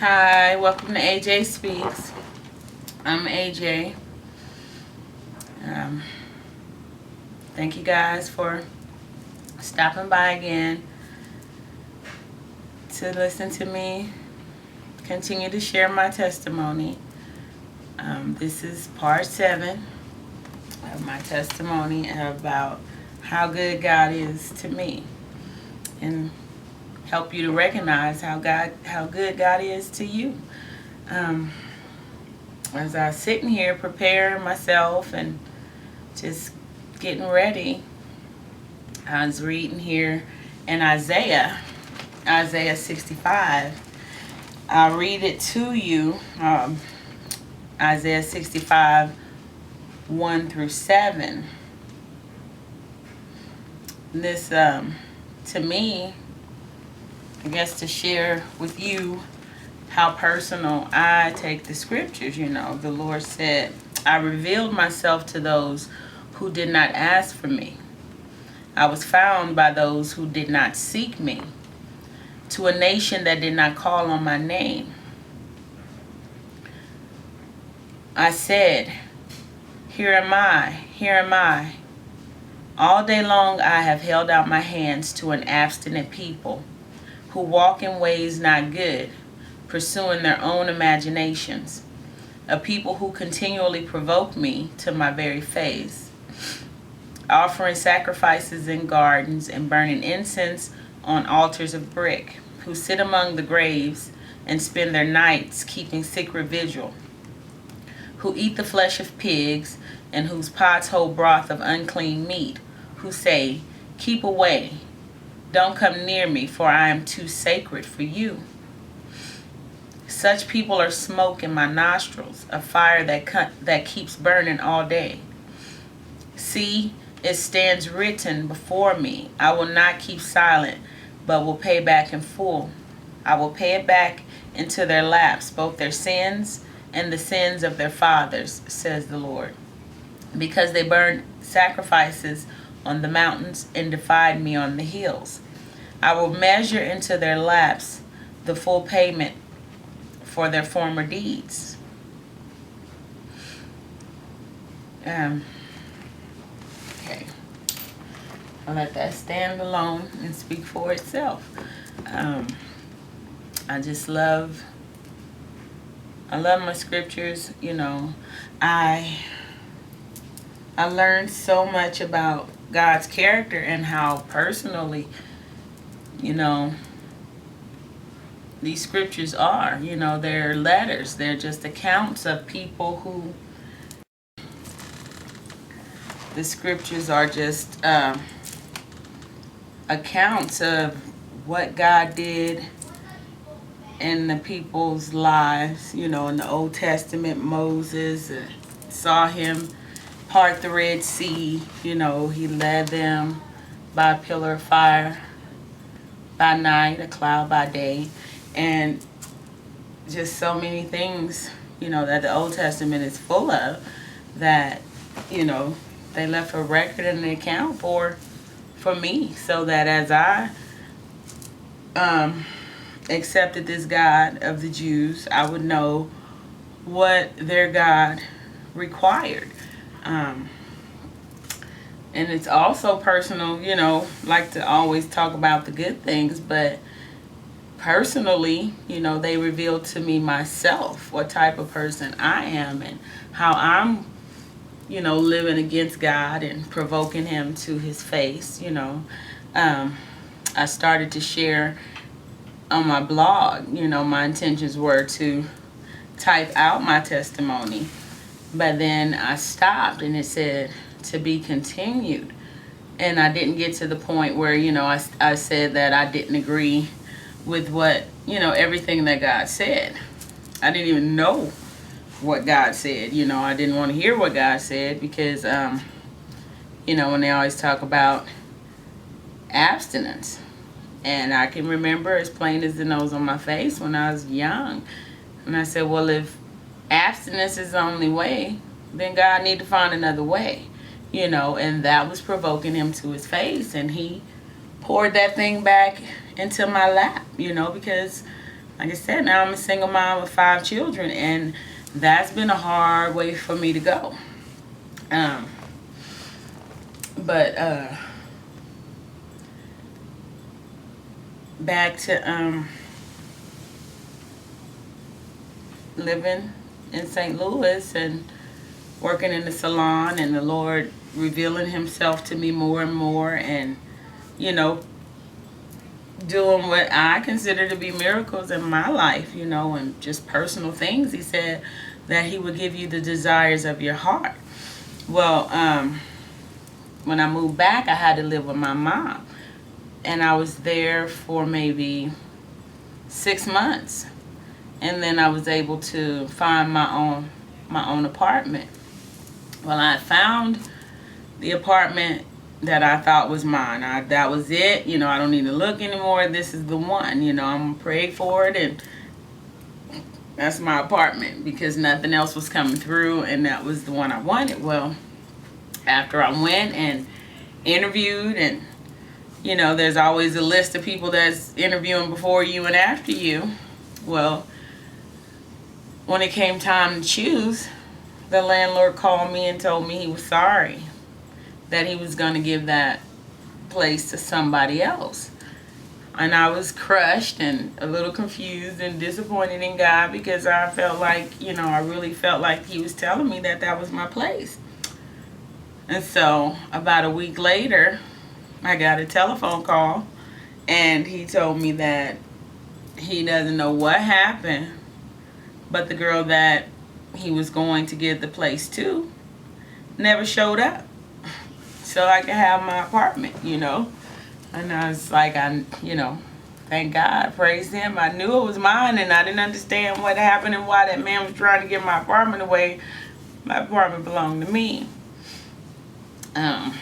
Hi, welcome to Ajspeaks. I'm AJ. Um, Thank you guys for stopping by again to listen to me continue to share my testimony. This is part 7 of my testimony about how good God is to me, and help you to recognize how good God is to you. As I was sitting here preparing myself and just getting ready, I was reading here in Isaiah 65. I'll read it to you. Isaiah 65, 1 through 7. This, to me, I guess to share with you how personal I take the scriptures. The Lord said, I revealed myself to those who did not ask for me. I was found by those who did not seek me, to a nation that did not call on my name. I said, here am I, here am I. All day long I have held out my hands to an abstinent people who walk in ways not good, pursuing their own imaginations, a people who continually provoke me to my very face, offering sacrifices in gardens and burning incense on altars of brick, who sit among the graves and spend their nights keeping secret vigil, who eat the flesh of pigs and whose pots hold broth of unclean meat, who say, keep away, don't come near me, for I am too sacred for you. Such people are smoke in my nostrils, a fire that keeps burning all day. See, it stands written before me, I will not keep silent, but will pay back in full. I will pay it back into their laps, both their sins and the sins of their fathers, says the Lord. Because they burned sacrifices on the mountains and defied me on the hills. I will measure into their laps the full payment for their former deeds. Okay. I'll let that stand alone and speak for itself. I just love my scriptures. I learned so much about God's character and how personally, these scriptures are. They're letters. They're just accounts of people who, the scriptures are just accounts of what God did in the people's lives. In the Old Testament, Moses saw him part the Red Sea. He led them by a pillar of fire by night, a cloud by day, and just so many things, that the Old Testament is full of, that, they left a record and an account for me, so that as I accepted this God of the Jews, I would know what their God required. And it's also personal, like to always talk about the good things, but personally, they revealed to me myself, what type of person I am and how I'm, living against God and provoking him to his face. I started to share on my blog. My intentions were to type out my testimony, but then I stopped and it said to be continued, and I didn't get to the point where I said that I didn't agree with what everything that God said. I didn't even know what God said. I didn't want to hear what God said, because when they always talk about abstinence, and I can remember as plain as the nose on my face when I was young, and I said, well, if abstinence is the only way, then God need to find another way. And that was provoking him to his face, and he poured that thing back into my lap, because like I said, now I'm a single mom with 5 children, and that's been a hard way for me to go. Um, but back to living in St. Louis and working in the salon, and the Lord revealing himself to me more and more, and you know, doing what I consider to be miracles in my life, you know, and just personal things. He said that he would give you the desires of your heart. Well, when I moved back, I had to live with my mom, and I was there for maybe 6 months, and then I was able to find my own apartment. Well, I found the apartment that I thought was mine. That was it. You know, I don't need to look anymore. This is the one. You know, I'm going to pray for it, and that's my apartment, because nothing else was coming through, and that was the one I wanted. Well, after I went and interviewed, and, you know, there's always a list of people that's interviewing before you and after you. Well, when it came time to choose, the landlord called me and told me he was sorry, that he was going to give that place to somebody else. And I was crushed and a little confused and disappointed in God, because I felt like, you know, I really felt like he was telling me that that was my place. And so about a week later, I got a telephone call, and he told me that he doesn't know what happened, but the girl that he was going to give the place to never showed up, so I could have my apartment, you know. And I was like, you know, thank God, praise him. I knew it was mine, and I didn't understand what happened and why that man was trying to give my apartment away. My apartment belonged to me. I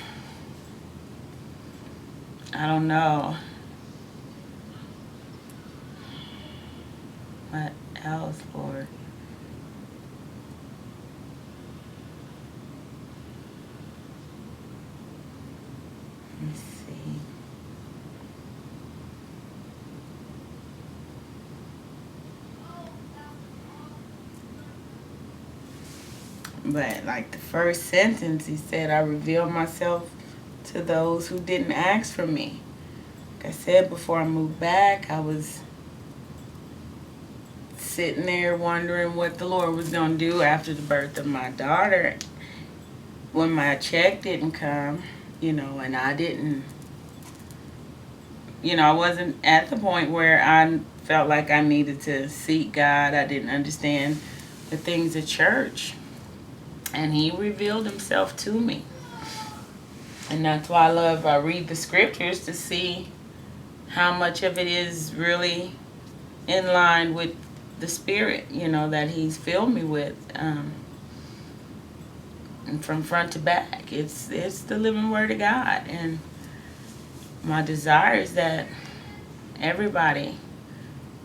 don't know what else, Lord. Let me see. But like the first sentence, he said, I revealed myself to those who didn't ask for me. Like I said, before I moved back, I was sitting there wondering what the Lord was going to do after the birth of my daughter. When my check didn't come, you know, and I didn't, you know, I wasn't at the point where I felt like I needed to seek God. I didn't understand the things of church. And he revealed himself to me. And that's why I read the scriptures to see how much of it is really in line with the spirit, you know, that he's filled me with. And from front to back, it's the living word of God. And my desire is that everybody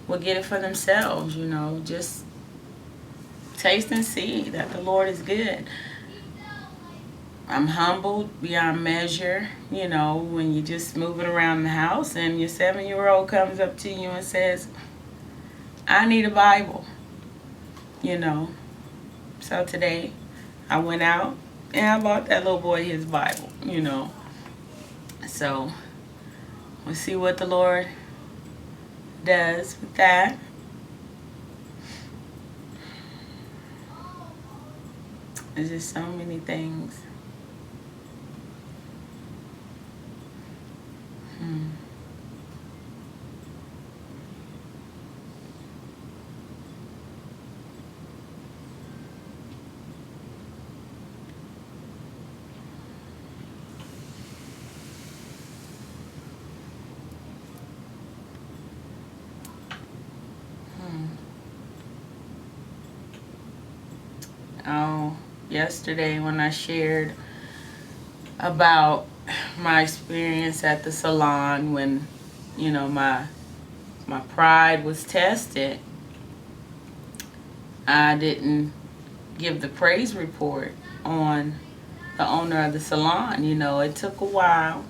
will get it for themselves, you know, just taste and see that the Lord is good. I'm humbled beyond measure, you know, when you're just moving around the house and your 7-year-old comes up to you and says, I need a Bible, you know. So today I went out and I bought that little boy his Bible, you know. So we'll see what the Lord does with that. There's just so many things. Oh, yesterday when I shared about my experience at the salon, when, you know, my pride was tested, I didn't give the praise report on the owner of the salon. You know, it took a while,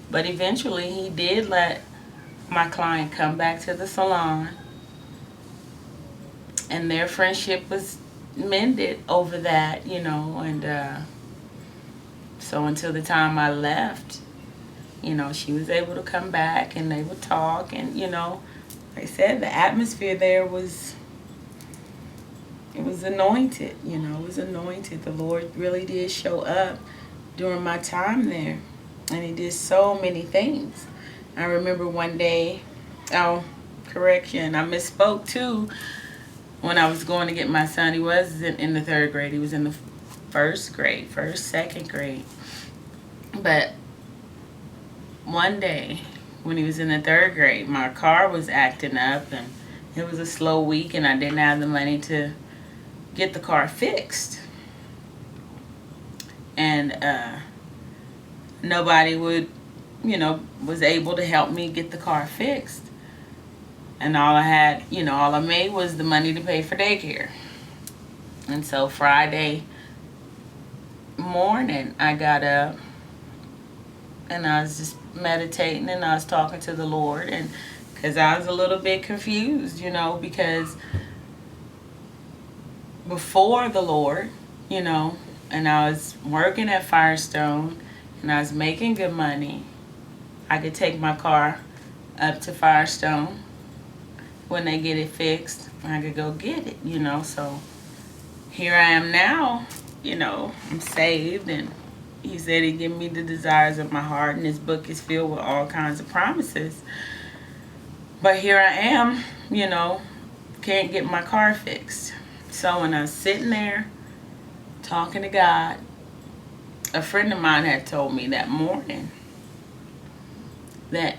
but eventually he did let my client come back to the salon, And their friendship was mended over that, and so until the time I left, she was able to come back and they would talk, and like I said, the atmosphere there was, it was anointed. It was anointed. The Lord really did show up during my time there, and he did so many things. I remember one day, oh, correction, I misspoke too. When I was going to get my son, he wasn't in the third grade. He was in the second grade. But one day, when he was in the third grade, my car was acting up, and it was a slow week, and I didn't have the money to get the car fixed. And nobody was able to help me get the car fixed. And all I made was the money to pay for daycare. And so Friday morning, I got up and I was just meditating, and I was talking to the Lord, and because I was a little bit confused, because before the Lord, and I was working at Firestone, and I was making good money. I could take my car up to Firestone. When they get it fixed, I could go get it, So here I am now, I'm saved, and he said he'd give me the desires of my heart, and his book is filled with all kinds of promises. But here I am, can't get my car fixed. So when I was sitting there talking to God, a friend of mine had told me that morning that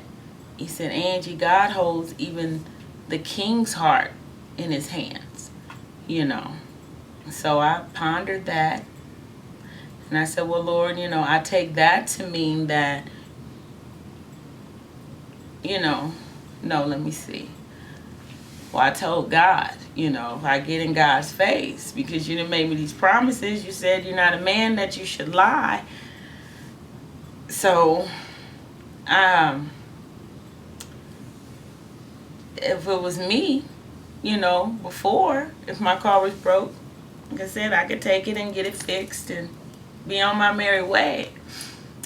he said, Angie, God holds even the king's heart in his hands, So I pondered that, and I said, well, Lord, I take that to mean that, no, let me see. Well, I told God, if I get in God's face, because you done made me these promises, you said you're not a man that you should lie. So, if it was me, before, if my car was broke, like I said, I could take it and get it fixed and be on my merry way.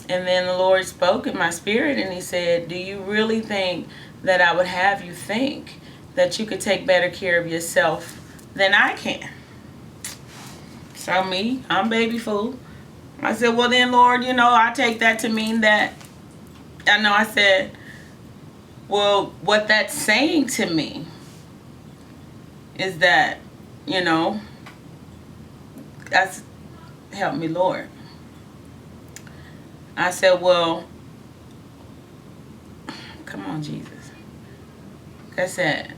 And then the Lord spoke in my spirit, and he said, do you really think that I would have you think that you could take better care of yourself than I can? So I'm baby fool. I said, well then, Lord, I take that to mean that, I said, well, what that's saying to me is that, that's, help me, Lord. I said, well, come on, Jesus. Like I said,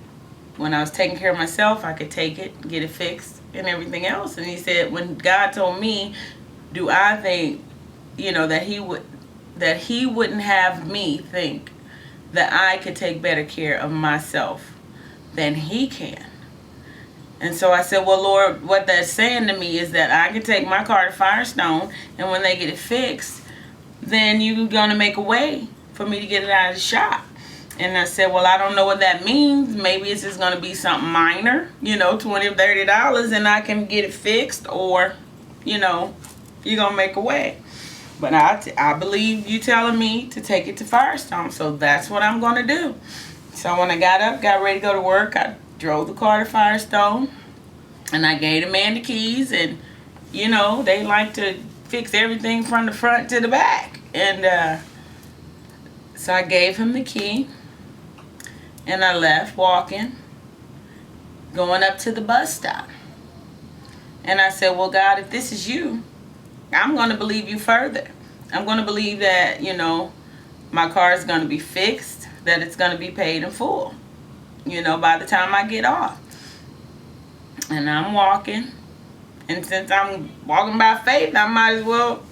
when I was taking care of myself, I could take it, get it fixed, and everything else. And he said, when God told me, do I think, that he wouldn't have me think that I could take better care of myself than he can. And so I said, well, Lord, what that's saying to me is that I can take my car to Firestone, and when they get it fixed, then you're going to make a way for me to get it out of the shop. And I said, well, I don't know what that means. Maybe it's just going to be something minor, $20 or $30, and I can get it fixed, or, you're going to make a way. But I believe you telling me to take it to Firestone, so that's what I'm going to do. So when I got up, got ready to go to work, I drove the car to Firestone, and I gave the man the keys, and, they like to fix everything from the front to the back. And so I gave him the key, and I left walking, going up to the bus stop. And I said, well, God, if this is you, I'm going to believe you further. I'm going to believe that, my car is going to be fixed, that it's going to be paid in full, by the time I get off. And I'm walking. And since I'm walking by faith, I might as well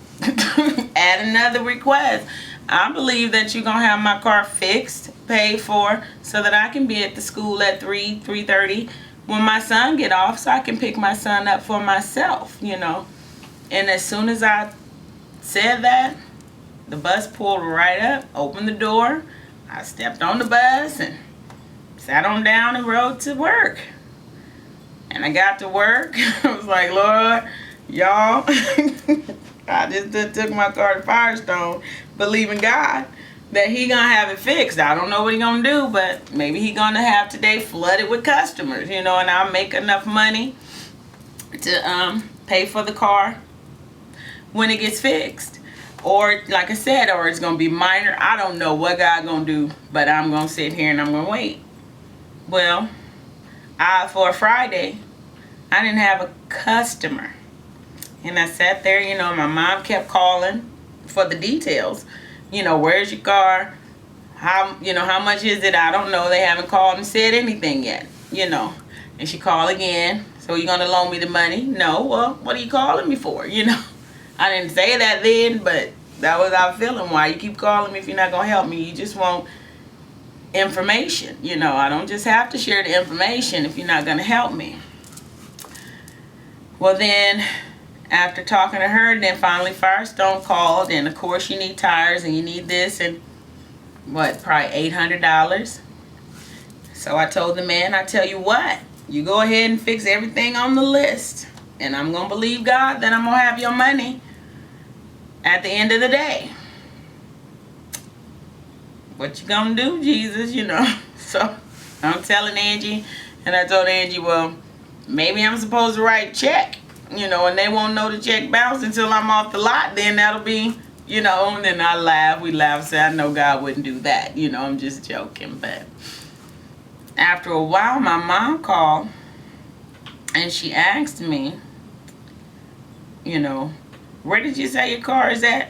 add another request. I believe that you're going to have my car fixed, paid for, so that I can be at the school at 3:30 when my son get off, so I can pick my son up for myself, And as soon as I said that, the bus pulled right up, opened the door. I stepped on the bus and sat on down and rode to work. And I got to work. I was like, Lord, y'all, I just took my car to Firestone, believing God that he gonna have it fixed. I don't know what he gonna do, but maybe he gonna have today flooded with customers, and I'll make enough money to pay for the car when it gets fixed. Or like I said, or it's gonna be minor. I don't know what God gonna do, but I'm gonna sit here and I'm gonna wait. Well, for a Friday, I didn't have a customer. And I sat there, my mom kept calling for the details. Where's your car? How much is it? I don't know. They haven't called and said anything yet, And she called again. So you gonna loan me the money? No. Well, what are you calling me for? I didn't say that then, but that was our feeling. Why you keep calling me if you're not gonna help me? You just want information. I don't just have to share the information if you're not gonna help me. Well, then after talking to her, then finally Firestone called, and of course you need tires and you need this, and probably $800. So I told the man, I tell you what, you go ahead and fix everything on the list, and I'm gonna believe God that I'm gonna have your money at the end of the day. What you gonna do, Jesus? So I'm telling Angie, and I told Angie, well, maybe I'm supposed to write a check, and they won't know the check bounced until I'm off the lot. Then that'll be, and then I laugh. We laugh, say, I know God wouldn't do that. I'm just joking. But after a while, my mom called, and she asked me, where did you say your car is at?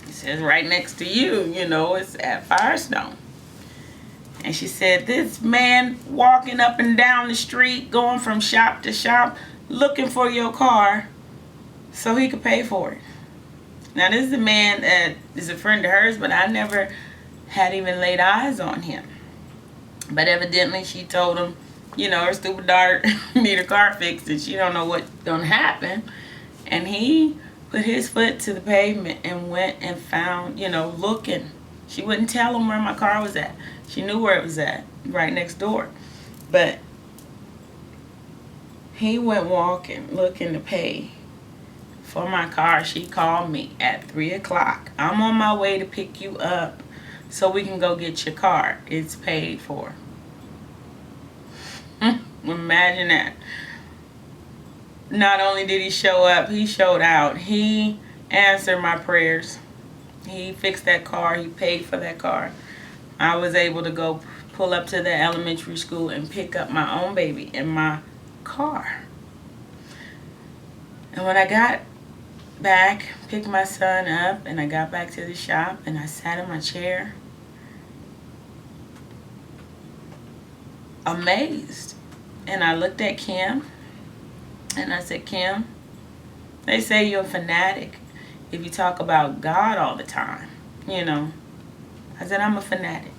It says right next to you, it's at Firestone. And she said, this man walking up and down the street, going from shop to shop, looking for your car so he could pay for it. Now, this is a man that is a friend of hers, but I never had even laid eyes on him. But evidently she told him, her stupid daughter need her car fixed and she don't know what's gonna happen. And he put his foot to the pavement and went and found, looking. She wouldn't tell him where my car was at. She knew where it was at, right next door. But he went walking, looking to pay for my car. She called me at 3 o'clock. I'm on my way to pick you up so we can go get your car. It's paid for. Imagine that. Not only did he show up, he showed out. He answered my prayers. He fixed that car. He paid for that car. I was able to go pull up to the elementary school and pick up my own baby in my car. And when I got back, picked my son up, and I got back to the shop, and I sat in my chair, amazed. And I looked at Kim, and I said, Kim, they say you're a fanatic if you talk about God all the time, I said, I'm a fanatic.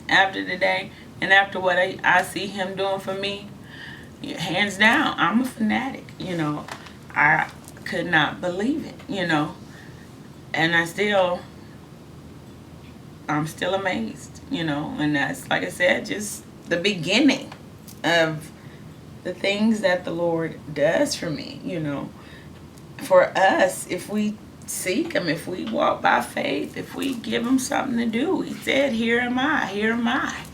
After today, and after what I see him doing for me, hands down, I'm a fanatic. I could not believe it, and I'm still amazed, and that's, like I said, just the beginning of the things that the Lord does for me, for us. If we seek him, if we walk by faith, if we give him something to do, he said, here am I, here am I,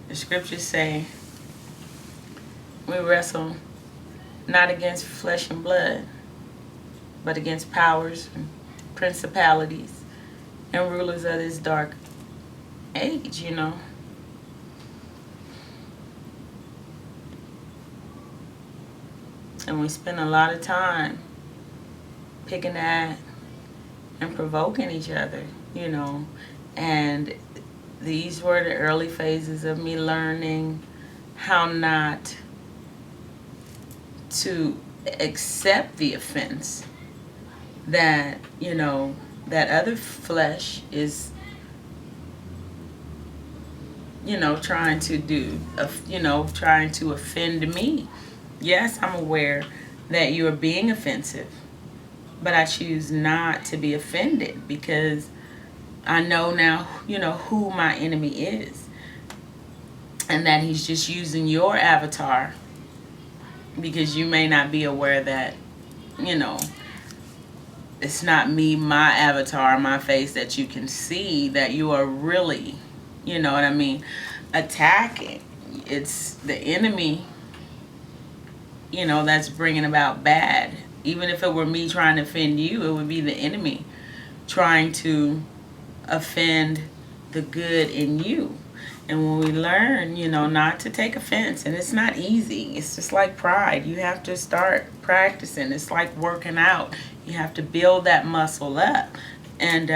The scriptures say we wrestle not against flesh and blood, but against powers and principalities and rulers of this dark age, And we spend a lot of time picking at and provoking each other, And these were the early phases of me learning how not to accept the offense that, that other flesh is, trying to trying to offend me. Yes, I'm aware that you are being offensive, but I choose not to be offended because I know now, who my enemy is, and that he's just using your avatar because you may not be aware that, you know, it's not me, my avatar, my face that you can see that you are really, you know what I mean, attacking. It's the enemy, that's bringing about bad. Even if it were me trying to offend you, it would be the enemy trying to offend the good in you. And when we learn, not to take offense, and it's not easy, it's just like pride. You have to start practicing. It's like working out. You have to build that muscle up. And,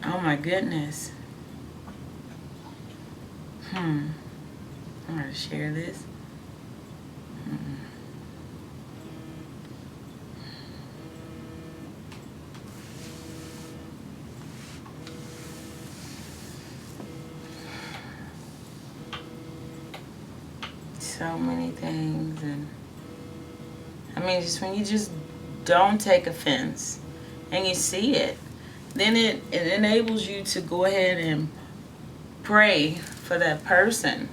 oh my goodness. I'm going to share this. So many things. And I mean, just when you just don't take offense and you see it, then it enables you to go ahead and pray for that person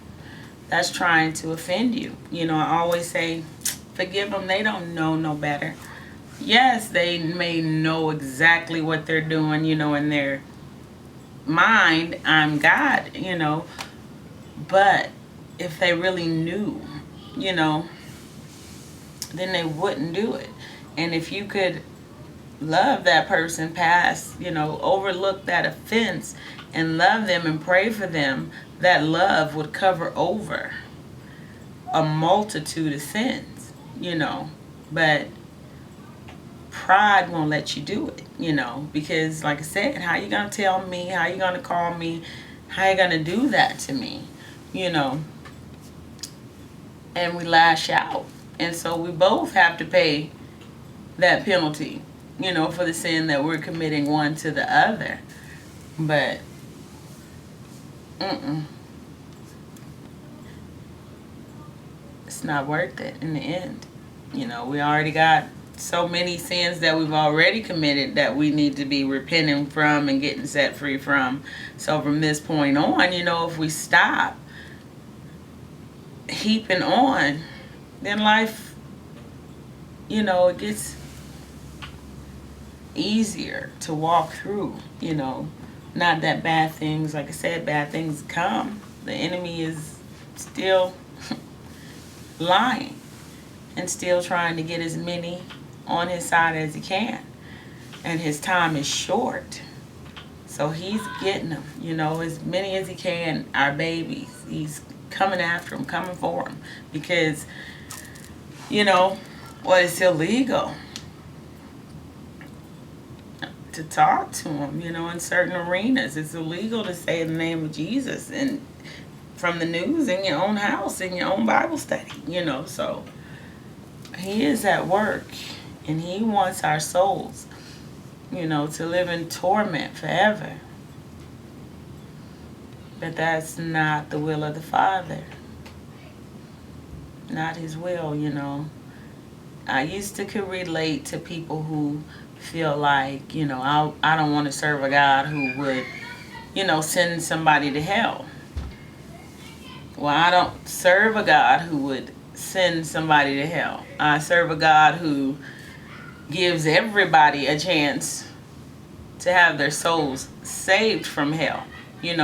that's trying to offend you. I always say, forgive them. They don't know no better. Yes, they may know exactly what they're doing, in their mind. I'm God, but if they really knew, then they wouldn't do it. And if you could love that person past, overlook that offense and love them and pray for them, that love would cover over a multitude of sins, But pride won't let you do it, because like I said, how you gonna tell me, how you gonna call me, how you gonna do that to me, and we lash out. And so we both have to pay that penalty, for the sin that we're committing one to the other. But, it's not worth it in the end. We already got so many sins that we've already committed that we need to be repenting from and getting set free from. So from this point on, if we stop heaping on, then life, it gets easier to walk through, Not that bad things, like I said, bad things come. The enemy is still lying and still trying to get as many on his side as he can. And his time is short. So he's getting them, as many as he can, our babies. He's coming after them, coming for them. Because, it's illegal to talk to them, in certain arenas. It's illegal to say the name of Jesus and from the news in your own house, in your own Bible study, So he is at work, and he wants our souls, to live in torment forever. But that's not the will of the Father. Not his will, I used to could relate to people who feel like, I don't want to serve a God who would, send somebody to hell. Well, I don't serve a God who would send somebody to hell. I serve a God who gives everybody a chance to have their souls saved from hell. The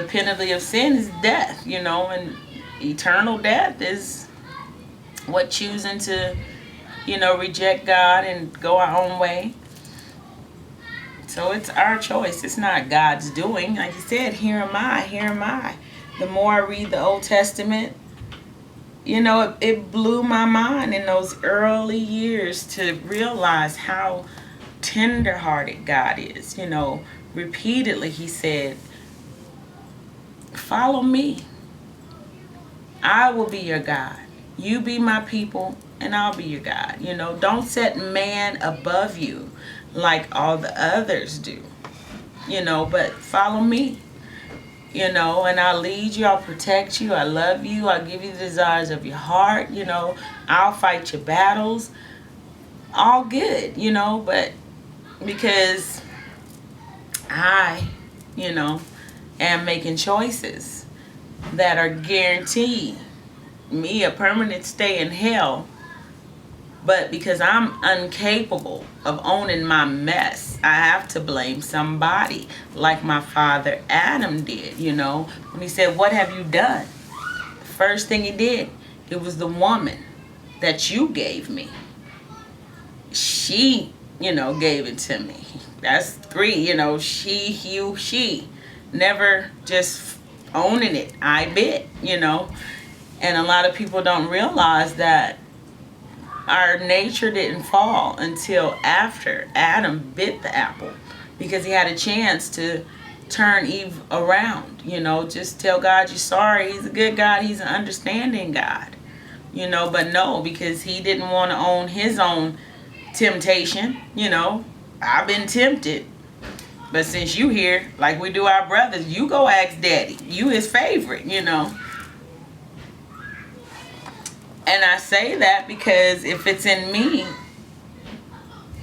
penalty of sin is death, and eternal death is what choosing to, reject God and go our own way. So it's our choice. It's not God's doing. Like he said, here am I, here am I. The more I read the Old Testament, it blew my mind in those early years to realize how tender-hearted God is. Repeatedly he said, follow me. I will be your God. You be my people, and I'll be your God. Don't set man above you like all the others do. but follow me, and I'll lead you, I'll protect you, I love you, I'll give you the desires of your heart, I'll fight your battles, all good, but because I, am making choices that are guaranteed me a permanent stay in hell. But because I'm incapable of owning my mess, I have to blame somebody, like my father Adam did, when he said, "What have you done?" The first thing he did, it was the woman that you gave me. She, gave it to me. That's three, she, you, she. Never just owning it. I bit, And a lot of people don't realize that our nature didn't fall until after Adam bit the apple, because he had a chance to turn Eve around. Just tell God you're sorry. He's a good God. He's an understanding God. But no, because he didn't want to own his own temptation. I've been tempted. But since you here, like we do our brothers, you go ask daddy. You his favorite, And I say that because if it's in me,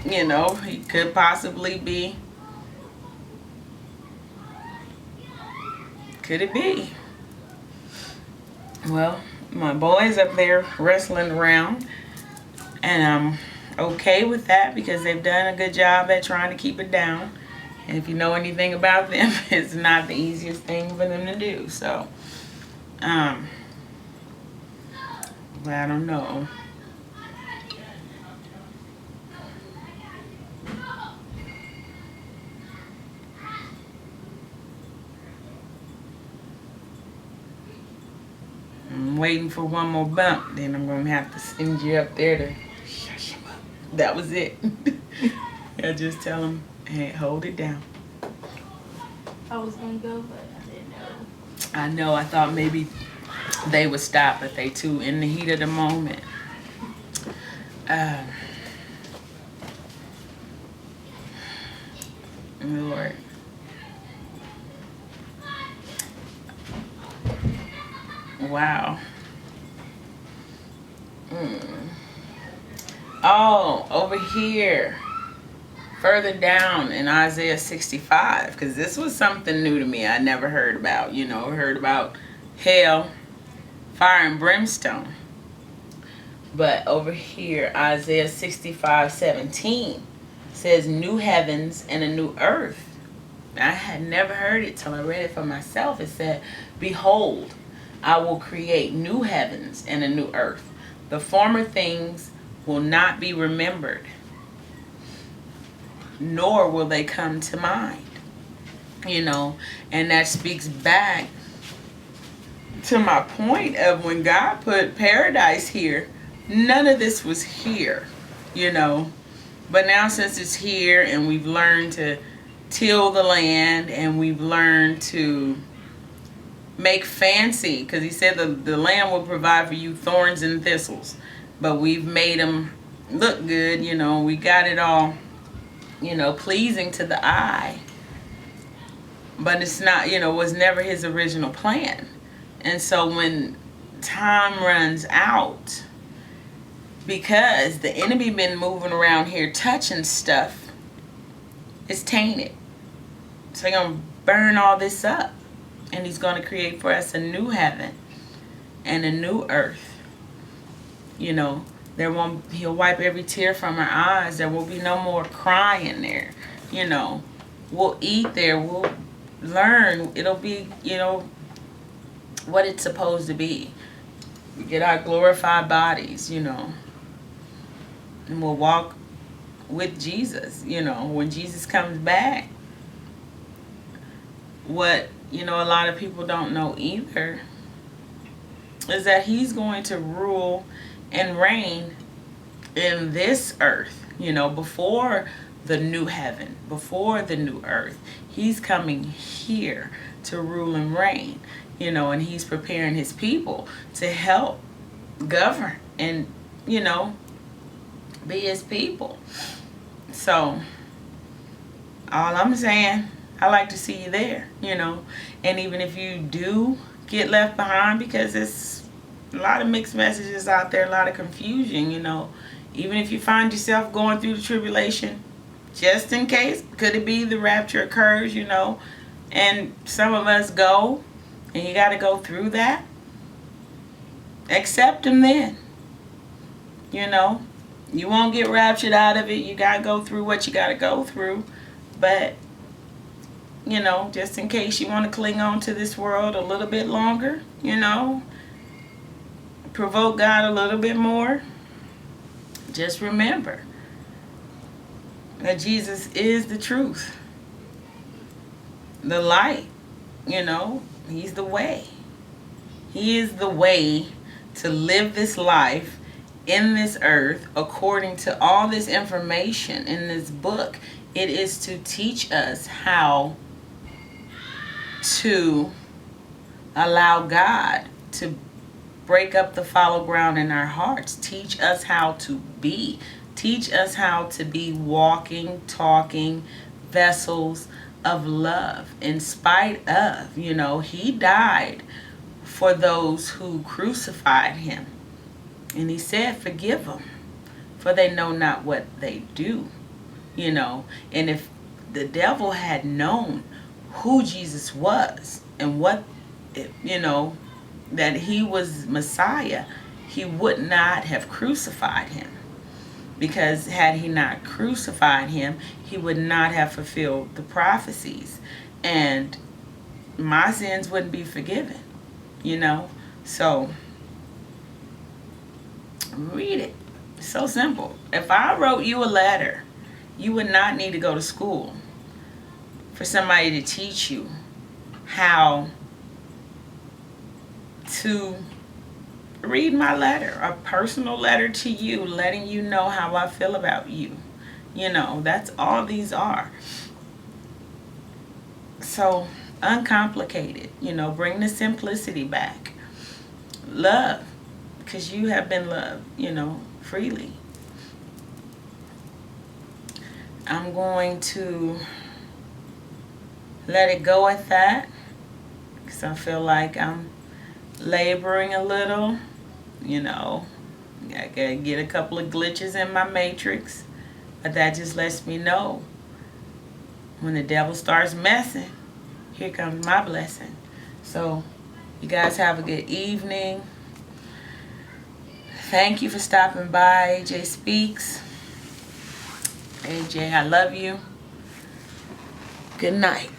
he could possibly be. Could it be? Well, my boys up there wrestling around, and I'm okay with that because they've done a good job at trying to keep it down. And if you know anything about them, it's not the easiest thing for them to do. So, I don't know. I'm waiting for one more bump. Then I'm going to have to send you up there to shush him up. That was it. I just tell him, hey, hold it down. I was going to go, but I didn't know. I know. I thought maybe they would stop, but they too in the heat of the moment. Lord. Wow. Oh, over here. Further down in Isaiah 65, because this was something new to me I never heard about. Heard about hell, fire, and brimstone. But over here, Isaiah 65:17 says, "New heavens and a new earth." I had never heard it till I read it for myself. It said, "Behold, I will create new heavens and a new earth. The former things will not be remembered, nor will they come to mind." And that speaks back to my point of when God put paradise here, none of this was here, But now since it's here and we've learned to till the land and we've learned to make fancy, because he said the land will provide for you thorns and thistles, but we've made them look good, we got it all, pleasing to the eye, but it's not, was never his original plan. And so when time runs out, because the enemy been moving around here touching stuff, it's tainted. So he's going to burn all this up. And he's going to create for us a new heaven and a new earth. He'll wipe every tear from our eyes. There will be no more crying there. We'll eat there. We'll learn. It'll be, what it's supposed to be. We get our glorified bodies, and we'll walk with Jesus, when Jesus comes back. What, a lot of people don't know either is that he's going to rule and reign in this earth, before the new heaven, before the new earth. He's coming here to rule and reign, and he's preparing his people to help govern and, be his people. So all I'm saying I like to see you there, And even if you do get left behind, because it's a lot of mixed messages out there, a lot of confusion, Even if you find yourself going through the tribulation, just in case, could it be the rapture occurs, And some of us go, and you got to go through that. Accept him then. You won't get raptured out of it. You got to go through what you got to go through. But, just in case you want to cling on to this world a little bit longer, provoke God a little bit more, just remember that Jesus is the truth, the light, He's the way. He is the way to live this life in this earth according to all this information in this book. It is to teach us how to allow God to break up the fallow ground in our hearts. Teach us how to be. Teach us how to be walking, talking vessels of love in spite of, He died for those who crucified Him. And He said, forgive them, for they know not what they do, And if the devil had known who Jesus was and what, that He was Messiah, He would not have crucified Him. Because had He not crucified Him, He would not have fulfilled the prophecies. And my sins wouldn't be forgiven, So, read it. It's so simple. If I wrote you a letter, you would not need to go to school for somebody to teach you how to read my letter, a personal letter to you, letting you know how I feel about you. That's all these are. So, uncomplicated, bring the simplicity back. Love, because you have been loved, freely. I'm going to let it go at that, because I feel like I'm laboring a little, I gotta get a couple of glitches in my matrix, but that just lets me know when the devil starts messing, here comes my blessing. So you guys have a good evening. Thank you for stopping by. Ajspeaks. AJ, I love you. Good night.